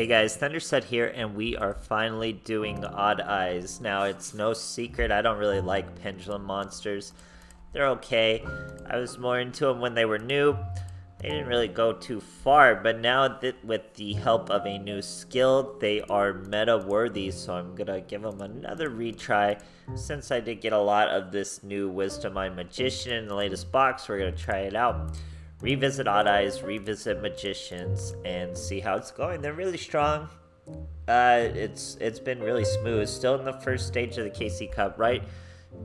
Hey guys, THUNDERSTUD here, and we are finally doing Odd-Eyes. Now, it's no secret, I don't really like Pendulum monsters. They're okay. I was more into them when they were new. They didn't really go too far, but now that with the help of a new skill, they are meta-worthy, so I'm gonna give them another retry. Since I did get a lot of this new Wisdom Eye Magician in the latest box, we're gonna try it out. Revisit Odd-Eyes, revisit Magicians, and see how it's going. They're really strong. It's been really smooth. Still in the first stage of the KC Cup, right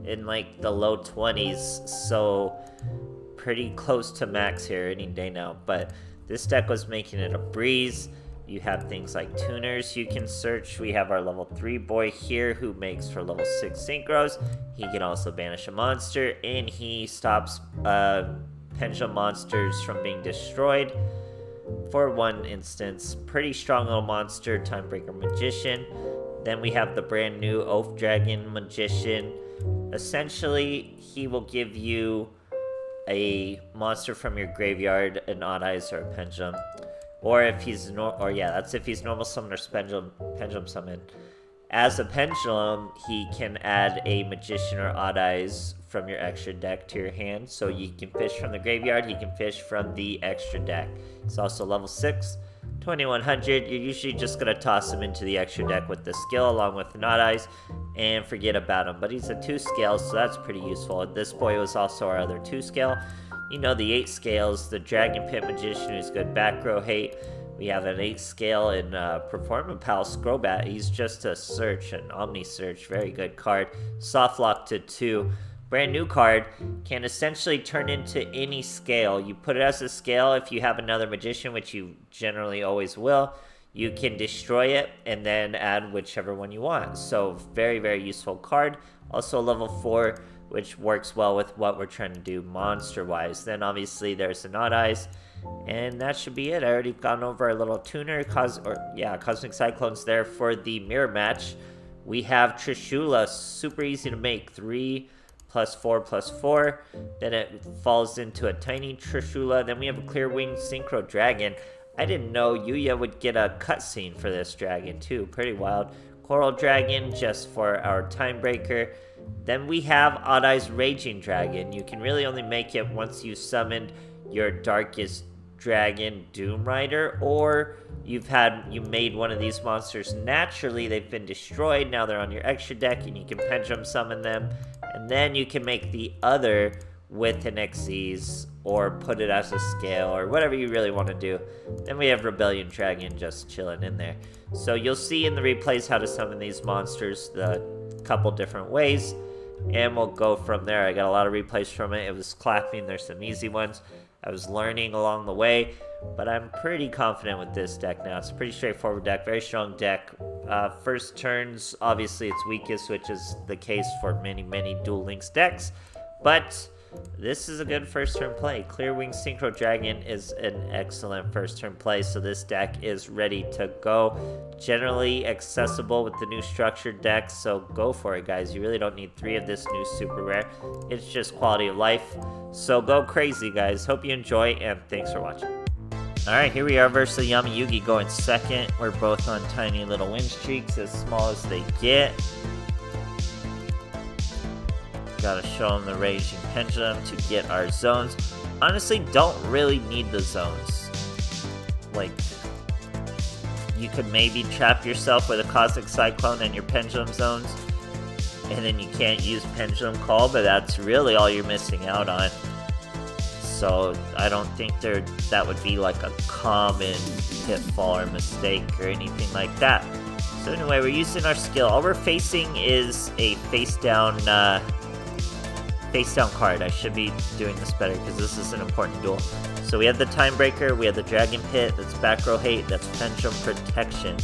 in like the low 20s, so pretty close to max here any day now. But this deck was making it a breeze. You have things like tuners you can search. We have our level 3 boy here who makes for level 6 synchros. He can also banish a monster, and he stops Pendulum monsters from being destroyed for one instance. Pretty strong little monster, Timebreaker Magician. Then we have the brand new Oath Dragon Magician. Essentially, he will give you a monster from your graveyard, an Odd-Eyes or a Pendulum. Or if he's that's if he's normal summon or Pendulum summon. As a Pendulum, he can add a Magician or Odd-Eyes from your extra deck to your hand. So you can fish from the graveyard, he can fish from the extra deck. It's also level 6, 2100. You're usually just going to toss him into the extra deck with the skill along with the Odd-Eyes and forget about him. But he's a 2 scale, so that's pretty useful. This boy was also our other 2 scale. You know, the 8 scales, the Dragon Pit Magician who's good back row hate. We have an 8 scale in Performapal Scrobat. He's just a search, an Omni Search. Very good card. Soft lock to 2. Brand new card. Can essentially turn into any scale. You put it as a scale if you have another Magician, which you generally always will. You can destroy it and then add whichever one you want. So very, very useful card. Also level 4, which works well with what we're trying to do monster-wise. Then obviously there's an Odd-Eyes. And that should be it. I already gone over our little tuner, Cosmic Cyclones there for the mirror match. We have Trishula, super easy to make, 3+4+4. Then it falls into a tiny Trishula. Then we have a Clear Wing Synchro Dragon. I didn't know Yuya would get a cutscene for this dragon too. Pretty wild. Coral Dragon just for our Timebreaker. Then we have Odd-Eyes Raging Dragon. You can really only make it once you summoned your Darkest Dragon Doom Rider, or you made one of these monsters naturally. They've been destroyed, now they're on your extra deck and you can Pendulum summon them, and then you can make the other with an Xyz or put it as a scale or whatever you really want to do. Then we have Rebellion Dragon just chilling in there. So you'll see in the replays how to summon these monsters the couple different ways, and we'll go from there. I got a lot of replays from it. It was clapping. There's some easy ones. I was learning along the way, but I'm pretty confident with this deck now. It's a pretty straightforward deck, very strong deck. First turns, obviously it's weakest, which is the case for many, many Duel Links decks, but this is a good first turn play. Clear Wing Synchro Dragon is an excellent first turn play, so this deck is ready to go. Generally accessible with the new structured decks, so go for it, guys. You really don't need 3 of this new super rare. It's just quality of life. So go crazy, guys. Hope you enjoy, and thanks for watching. Alright, here we are versus Yami Yugi going second. We're both on tiny little win streaks, as small as they get. Gotta show them the Raging Pendulum to get our zones. Honestly, don't really need the zones. Like, you could maybe trap yourself with a Cosmic Cyclone and your Pendulum zones, and then you can't use Pendulum Call, but that's really all you're missing out on. So I don't think that would be like a common pitfall or mistake or anything like that. So anyway, we're using our skill. All we're facing is a face down card. I should be doing this better because this is an important duel. So we have the Timebreaker, we have the Dragon Pit, that's back row hate, that's Pendulum Protection.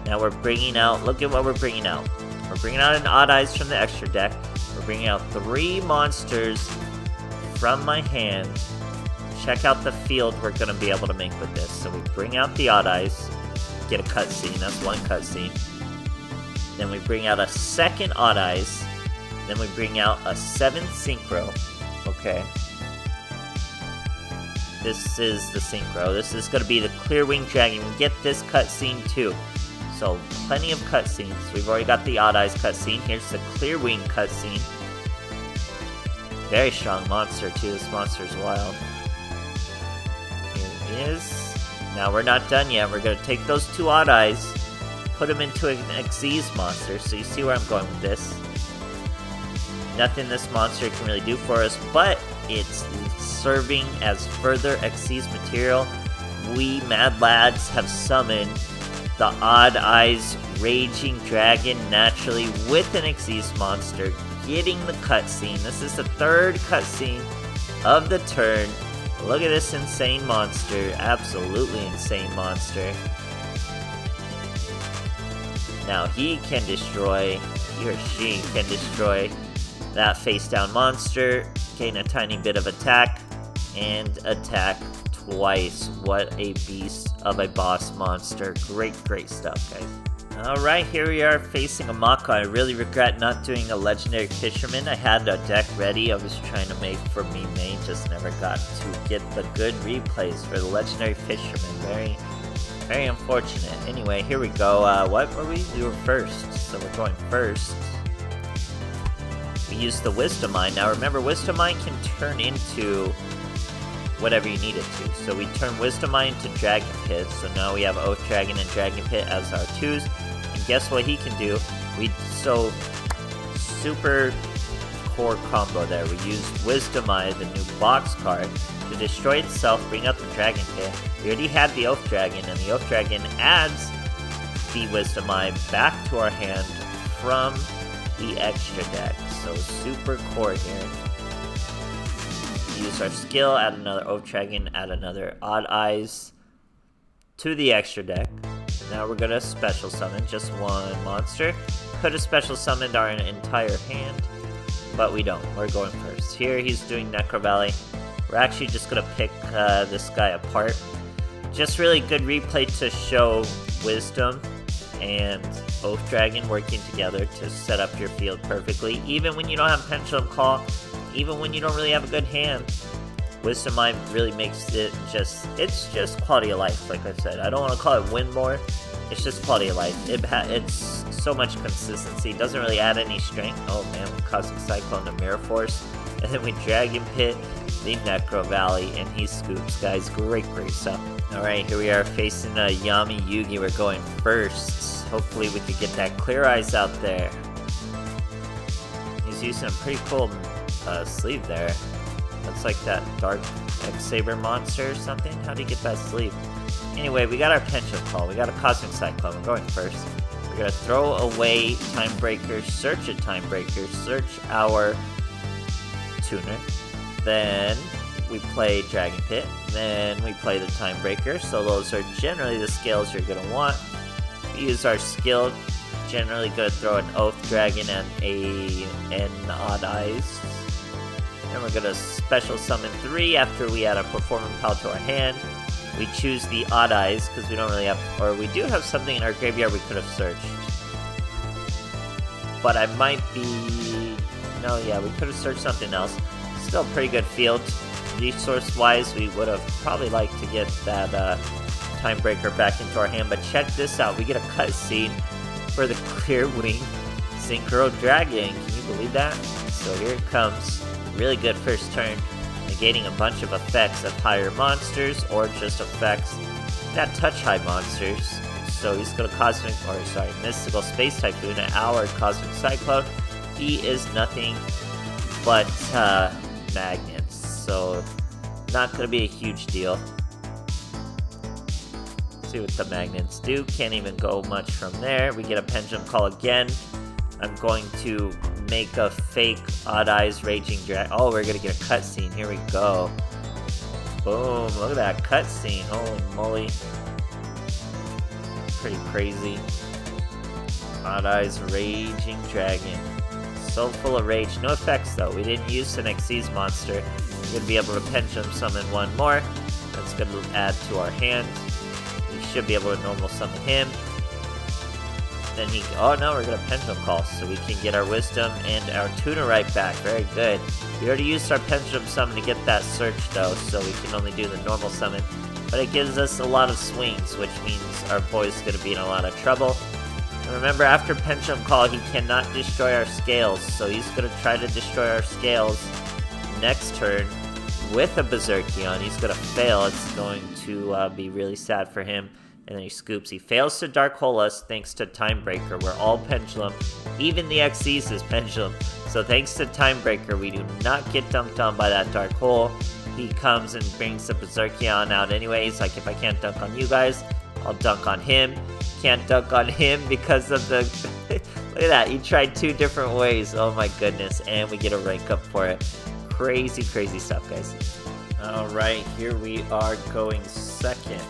Now we're bringing out, look at what we're bringing out. We're bringing out an Odd-Eyes from the extra deck. We're bringing out 3 monsters from my hand. Check out the field we're going to be able to make with this. So we bring out the Odd-Eyes, get a cutscene, that's one cutscene. Then we bring out a second Odd-Eyes. Then we bring out a 7th Synchro. Okay. This is the synchro. This is going to be the clear wing dragon. We get this cutscene too. So plenty of cutscenes. We've already got the Odd-Eyes cutscene. Here's the clear wing cutscene. Very strong monster too. This monster is wild. Here he is. Now we're not done yet. We're going to take those two Odd-Eyes, put them into an Xyz monster. So you see where I'm going with this. Nothing this monster can really do for us, but it's serving as further Xyz material. We Mad Lads have summoned the Odd-Eyes Raging Dragon naturally with an Xyz monster, getting the cutscene. This is the third cutscene of the turn. Look at this insane monster. Absolutely insane monster. Now he can destroy, he or she can destroy that face-down monster, gain a tiny bit of attack, and attack twice. What a beast of a boss monster. Great stuff, guys. Alright, here we are facing a Mako. I really regret not doing a Legendary Fisherman. I had a deck ready. I was trying to make for me main, just never got to get the good replays for the Legendary Fisherman. Very unfortunate. Anyway, here we go. What were we? We were first, so we're going first. We use the Wisdom Mine. Now remember, Wisdom Mine can turn into whatever you need it to. So we turn Wisdom Mine into Dragon Pit. So now we have Oath Dragon and Dragon Pit as our 2s. And guess what he can do? So super core combo there. We used Wisdom Mine, the new box card, to destroy itself, bring up the Dragon Pit. We already had the Oath Dragon, and the Oath Dragon adds the Wisdom Mine back to our hand from the extra deck. So super core here. Use our skill, add another Oath Dragon, add another Odd-Eyes to the extra deck. Now we're gonna special summon just one monster. Could have special summoned our entire hand, but we don't. We're going first. Here he's doing Necro Valley. We're actually just gonna pick this guy apart. Just really good replay to show Wisdom and Oath Dragon working together to set up your field perfectly. Even when you don't have Pendulum Claw, even when you don't really have a good hand, Wisdom Mine really makes it it's just quality of life, like I said. I don't want to call it win more, it's just quality of life. It's so much consistency, it doesn't really add any strength. Oh man, Cosmic Cyclone to Mirror Force, and then we Dragon Pit the Necro Valley, and he scoops, guys. Great stuff. Alright, here we are facing Yami Yugi. We're going first. Hopefully we could get that Clear Eyes out there. He's using a pretty cool sleeve there. Looks like that Dark X-Saber monster or something. How do you get that sleeve? Anyway, we got our Pendulum Call. We got a Cosmic Cyclone. We're going first. We're going to throw away Time Breaker, search a Time Breaker, search our Tuner. Then we play Dragon Pit. Then we play the Time Breaker. So those are generally the scales you're going to want. We use our skill. Generally going to throw an Oath Dragon and an Odd-Eyes. Then we're going to special summon 3 after we add a Performance Pal to our hand. We choose the Odd-Eyes because we don't really have, or we do have something in our graveyard we could have searched. But I might be, no, yeah, we could have searched something else. Still a pretty good field. Resource-wise, we would have probably liked to get that Time Breaker back into our hand. But check this out, we get a cutscene for the Clear Wing Synchro Dragon. Can you believe that? So here it comes. Really good first turn, negating a bunch of effects of higher monsters or just effects that touch high monsters. So he's going to Mystical Space Typhoon at our Cosmic Cyclone. He is nothing but magnets, so not going to be a huge deal. Let's see what the magnets do. Can't even go much from there. We get a Pendulum Call again. I'm going to make a fake Odd-Eyes Raging Dragon. Oh, we're gonna get a cutscene. Here we go. Boom, look at that cutscene. Holy moly. Pretty crazy. Odd-Eyes Raging Dragon. So full of rage. No effects though. We didn't use an Xyz monster. We're gonna be able to Pendulum summon one more. That's gonna add to our hand. We should be able to normal summon him. then he... Oh no, we're gonna Pendulum Call, so we can get our Wisdom and our Tuner right back. Very good. We already used our Pendulum Summon to get that Search though, so we can only do the normal summon. But it gives us a lot of swings, which means our boy's gonna be in a lot of trouble. And remember, after Pendulum Call, he cannot destroy our scales, so he's gonna try to destroy our scales next turn with a Berserkion. He's gonna fail. It's going to be really sad for him. And then he scoops. He fails to Dark Hole us thanks to Time Breaker. We're all Pendulum. Even the Xyz is Pendulum. So thanks to Time Breaker, we do not get dunked on by that Dark Hole. He comes and brings the Berserkion out anyways. Like, if I can't dunk on you guys, I'll dunk on him. Can't dunk on him because of the... Look at that. He tried 2 different ways. Oh my goodness. And we get a rank up for it. Crazy, crazy stuff, guys. Alright, here we are going second.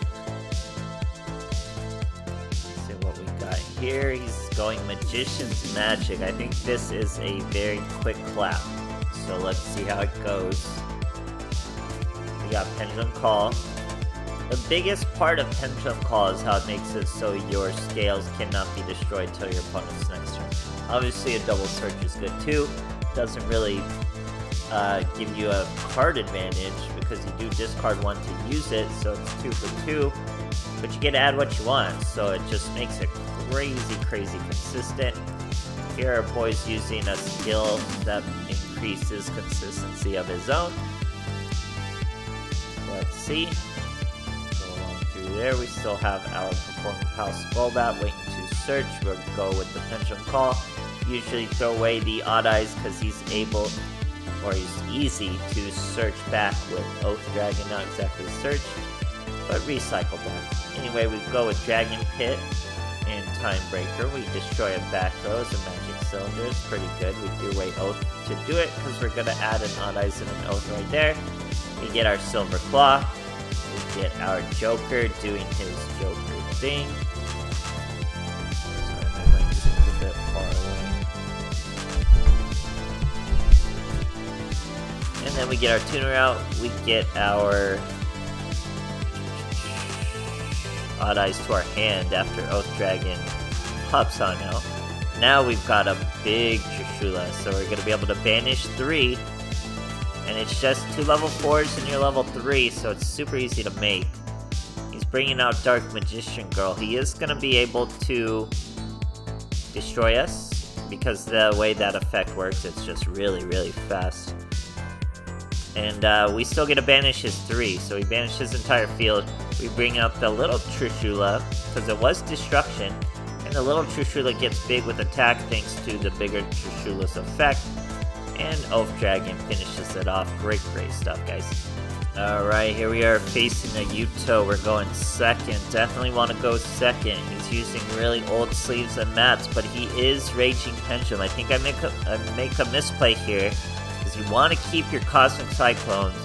Here he's going Magician's Magic. I think this is a very quick clap. So let's see how it goes. We got Pendulum Call. The biggest part of Pendulum Call is how it makes it so your scales cannot be destroyed till your opponent's next turn. Obviously a double search is good too. Doesn't really give you a card advantage because you do discard 1 to use it, so it's 2 for 2. But you get to add what you want, so it just makes it crazy consistent. Here our boy's using a skill that increases consistency of his own. Let's see. Go along through there. We still have our Performance House Skullbat waiting to search. We'll go with the Pendulum Call. Usually throw away the Odd-Eyes because he's able, or he's easy to search back with Oath Dragon. Not exactly search, but recycle back. Anyway, we go with Dragon Pit and Time Breaker. We destroy a back rows and Magic Cylinder. It's pretty good. We do away Oath to do it because we're going to add an Odd-Eyes and an Oath right there. We get our Silver Claw. We get our Joker doing his Joker thing. Sorry, my mic is a bit far away. And then we get our Tuner out. We get our Odd-Eyes to our hand after Oath Dragon pops on out. Now we've got a big Trishula, so we're going to be able to banish 3. And it's just 2 level 4s and you're level 3, so it's super easy to make. He's bringing out Dark Magician Girl. He is going to be able to destroy us because the way that effect works, it's just really fast. And we still get to banish his 3, so we banish his entire field. We bring out the little Trishula, because it was destruction, and the little Trishula gets big with attack thanks to the bigger Trishula's effect, and Oath Dragon finishes it off. Great stuff, guys. Alright, here we are facing a Yuto. We're going second. Definitely want to go second. He's using really old sleeves and mats, but he is Raging Pendulum. I think I make a misplay here, because you want to keep your Cosmic Cyclones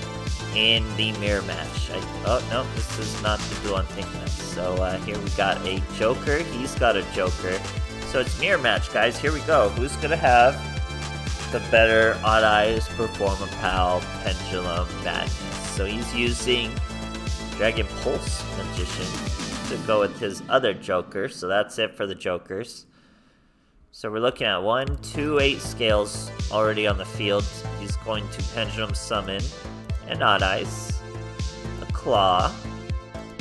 in the mirror match. Oh no, this is not the duel I'm thinking of. So here we got a Joker, he's got a Joker. So it's mirror match, guys. Here we go. Who's gonna have the better Odd-Eyes, Performapal, Pendulum, Madness? So he's using Dragon Pulse Magician to go with his other Joker. So that's it for the Jokers. So we're looking at 1, 2, 8 scales already on the field. He's going to Pendulum Summon an Odd-Eyes, a Claw,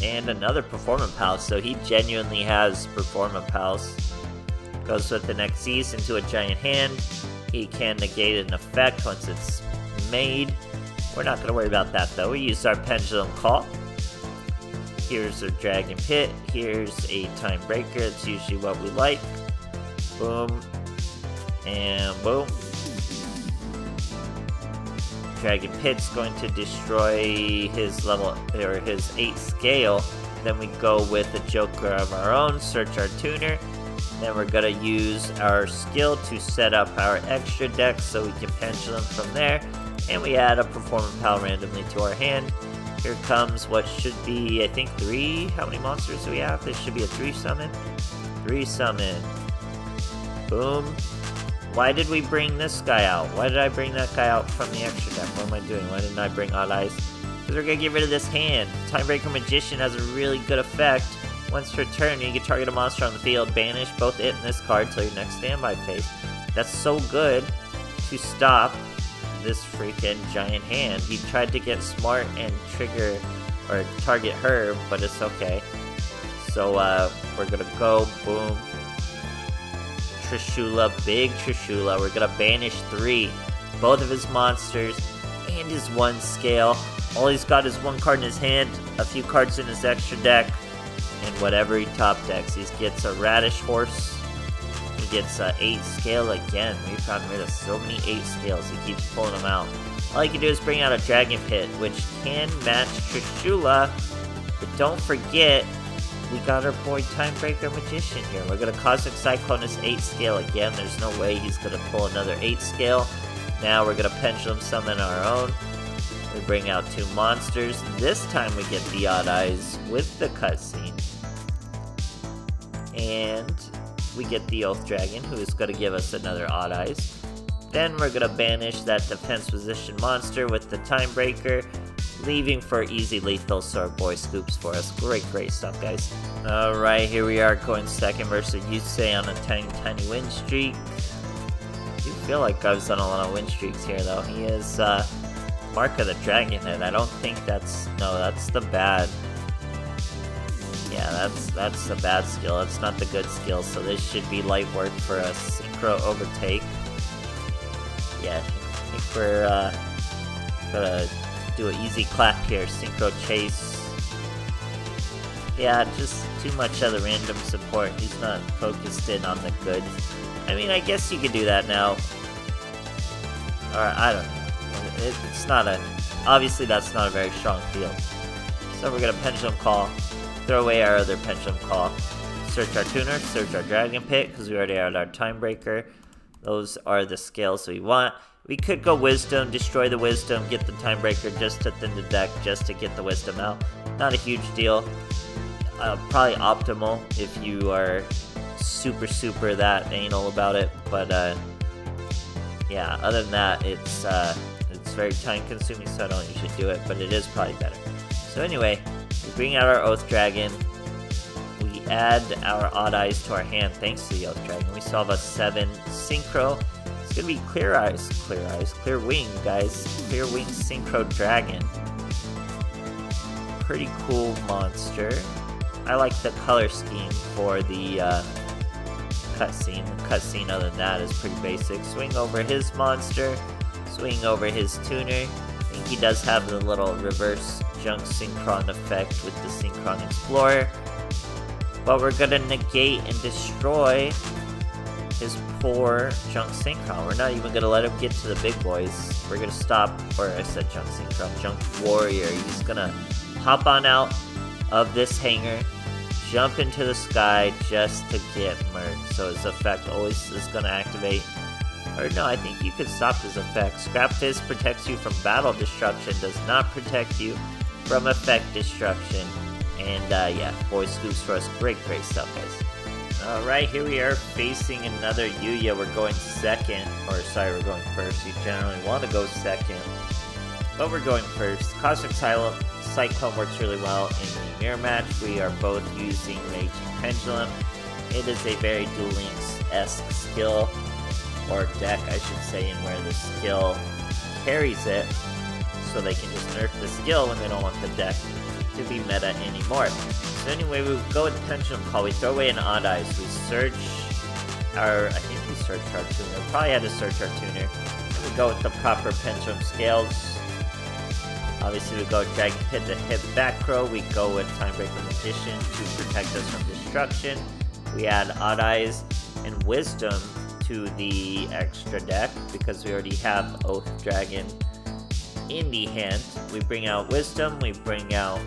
and another Performapal. So he genuinely has Performapals. Goes with the Xyz into a giant hand. He can negate an effect once it's made. We're not going to worry about that though. We use our Pendulum Call. Here's a Dragon Pit. Here's a Time Breaker. It's usually what we like. Boom. And boom. Dragon Pit's going to destroy his level, or his 8 scale. Then we go with a Joker of our own, search our tuner. Then we're going to use our skill to set up our extra deck so we can Pendulum from there. And we add a Performapal randomly to our hand. Here comes what should be, I think, 3. How many monsters do we have? This should be a 3 summon. 3 summon. Boom. Why did we bring this guy out? Why did I bring that guy out from the extra deck? What am I doing? Why didn't I bring Odd-Eyes? Because we're going to get rid of this hand. Timebreaker Magician has a really good effect Once per turn, you can target a monster on the field, banish both it and this card till your next standby phase. That's so good to stop this freaking giant hand. He tried to get smart and trigger or target her, but it's okay. So we're gonna go boom. Trishula, big Trishula. We're gonna banish 3, both of his monsters and his 1 scale. All he's got is 1 card in his hand, a few cards in his extra deck, and whatever he top decks. He gets a Radish Horse. He gets 8 scale again. We've gotten rid of so many 8 scales. He keeps pulling them out. All he can do is bring out a Dragon Pit, which can match Trishula. But don't forget, we got our boy Timebreaker Magician here. We're going to Cosmic Cyclone his 8 scale again. There's no way he's going to pull another 8 scale. Now we're going to Pendulum Summon our own. We bring out 2 monsters. This time we get the Odd-Eyes with the cutscene. And we get the Oath Dragon, who is going to give us another Odd-Eyes. Then we're going to banish that defense position monster with the Timebreaker, leaving for easy lethal, so our boy scoops for us. Great stuff, guys. Alright, here we are going second versus Yusei on a tiny win streak. I do feel like I've done a lot of win streaks here, though. He is Mark of the Dragonhead. I don't think that's... No, that's the bad... Yeah, that's the bad skill. That's not the good skill, so this should be light work for us. Synchro Overtake. Yeah, I think we're gonna do an easy clap here. Synchro Chase. Yeah, just too much other random support. He's not focused in on the good. I mean, I guess you could do that now. Or, I don't know. It's not a... Obviously, that's not a very strong field. So we're gonna Pendulum Call. Throw away our other Pendulum Call. Search our tuner, search our Dragon Pit, because we already had our Timebreaker. Those are the scales we want. We could go Wisdom, destroy the Wisdom, get the Timebreaker just to thin the deck, just to get the Wisdom out. Not a huge deal. Probably optimal if you are super that anal about it. But yeah, other than that, it's very time consuming, so I don't usually do it, but it is probably better. So anyway, we bring out our Oath Dragon. We add our Odd-Eyes to our hand thanks to the Oath Dragon. We still have a 7 Synchro. It's gonna be Clear Wing, guys. Clear Wing Synchro Dragon. Pretty cool monster. I like the color scheme for the cutscene. The cutscene, other than that, is pretty basic. Swing over his monster. Swing over his tuner. I think he does have the little reverse junk synchron effect with the Synchron Explorer. But we're gonna negate and destroy his poor junk synchron. We're not even gonna let him get to the big boys. We're gonna stop, or I said junk synchron, junk warrior. He's gonna hop on out of this hangar, jump into the sky just to get murked. So his effect always is gonna activate. Or no, I think you could stop his effect. Scrap Fist protects you from battle destruction, does not protect you from effect destruction. And yeah, boy scoops for us. Great stuff, guys. Alright, here we are facing another Yuya. We're going second. Or sorry, we're going first. You generally want to go second, but we're going first. Cosmic Cyclone works really well in the mirror match. We are both using Raging Pendulum. It is a very Duel Links-esque skill, or deck I should say, in where the skill carries it, so they can just nerf the skill when they don't want the deck to be meta anymore. So anyway, we go with Pendulum Call. We throw away an Odd-Eyes. We search our... I think we searched our tuner. We probably had to search our tuner. And we go with the proper Pendulum scales. Obviously, we go with Dragon Pit to hit back row. We go with Timebreaker Magician to protect us from destruction. We add Odd-Eyes and Wisdom to the extra deck because we already have Oath Dragon in the hand. We bring out Wisdom, we bring out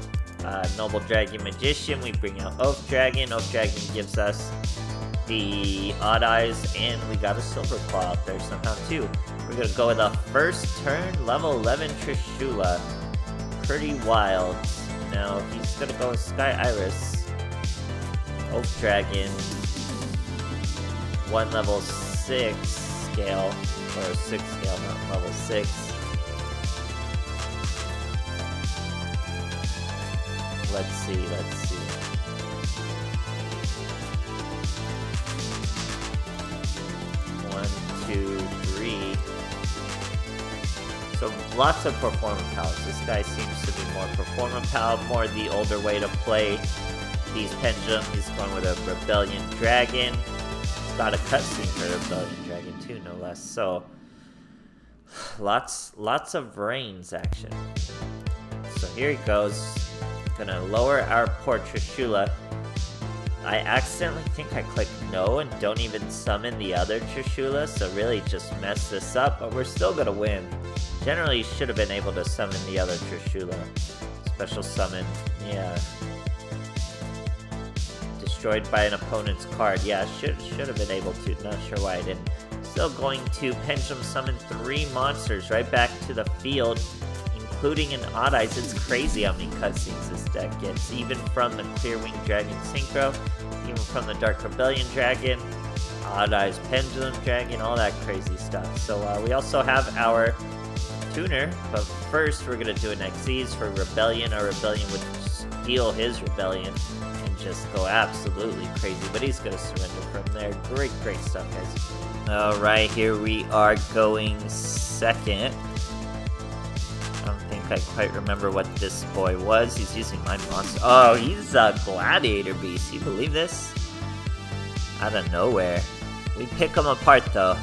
Noble Dragon Magician, we bring out Oath Dragon. Oath Dragon gives us the Odd-Eyes, and we got a Silver Claw out there somehow too. We're gonna go with a first turn level 11 Trishula. Pretty wild. Now he's gonna go with Sky Iris, Oath Dragon, 1 level 6 scale, or 6 scale, not level 6. Let's see. 1, 2, 3. So lots of Performer Pals. This guy seems to be more Performer Pal, more the older way to play these Pendulum. He's going with a Rebellion Dragon. He's got a cutscene for Rebellion Dragon too, no less. So lots of Reigns action. So here he goes. Gonna lower our poor Trishula. I accidentally think I clicked no and don't even summon the other Trishula, so really just mess this up, but we're still gonna win. Generally, you should have been able to summon the other Trishula. Special summon, yeah. Destroyed by an opponent's card, yeah, should have been able to, not sure why I didn't. Still going to Pendulum summon 3 monsters right back to the field, including an Odd-Eyes. It's crazy how many cutscenes this deck gets, even from the Clear Wing Dragon Synchro, even from the Dark Rebellion Dragon, Odd-Eyes Pendulum Dragon, all that crazy stuff. So we also have our tuner, but first we're going to do an Xyz for Rebellion. Our Rebellion would steal his Rebellion and just go absolutely crazy, but he's going to surrender from there. Great stuff, guys. Alright, here we are going second. I don't think I quite remember what this boy was. He's using my monster. Oh, he's a Gladiator Beast. You believe this? Out of nowhere. We pick him apart though,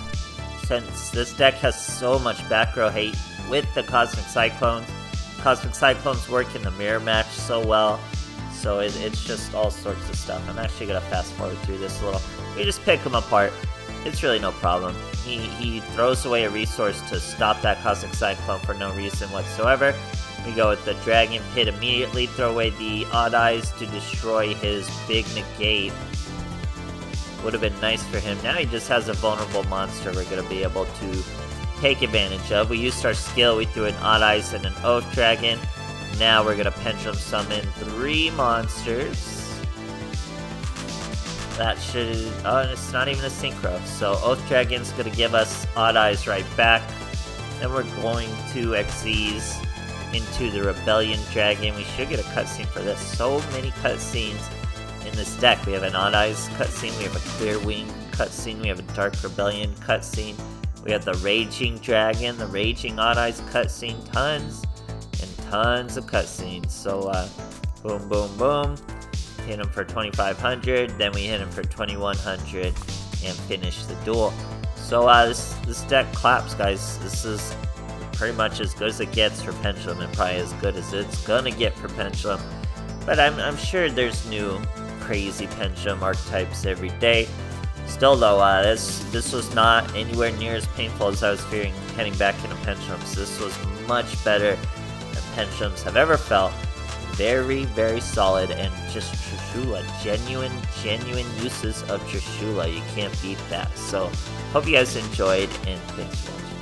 since this deck has so much back row hate with the Cosmic Cyclones. Cosmic Cyclones work in the mirror match so well, so it's just all sorts of stuff. I'm actually going to fast forward through this a little. We just pick him apart. It's really no problem. He throws away a resource to stop that Cosmic Cyclone for no reason whatsoever. We go with the Dragon Pit immediately, throw away the Odd-Eyes to destroy his big negate. Would have been nice for him. Now he just has a vulnerable monster we're going to be able to take advantage of. We used our skill, we threw an Odd-Eyes and an Oath Dragon. Now we're going to Pendulum summon 3 monsters. That should... oh, and it's not even a Synchro. So Oath Dragon's going to give us Odd-Eyes right back. Then we're going to Xyz into the Rebellion Dragon. We should get a cutscene for this. So many cutscenes in this deck. We have an Odd-Eyes cutscene, we have a Clear Wing cutscene, we have a Dark Rebellion cutscene, we have the Raging Dragon, the Raging Odd-Eyes cutscene, tons and tons of cutscenes. So boom boom boom, hit him for 2500, then we hit him for 2100 and finish the duel. So this deck claps, guys. This is pretty much as good as it gets for Pendulum, and probably as good as it's gonna get for Pendulum. But I'm sure there's new crazy Pendulum archetypes every day. Still though, this was not anywhere near as painful as I was fearing heading back into Pendulums. This was much better than Pendulums have ever felt. Very solid, and just Trishula, genuine uses of Trishula. You can't beat that. So hope you guys enjoyed, and thanks for watching.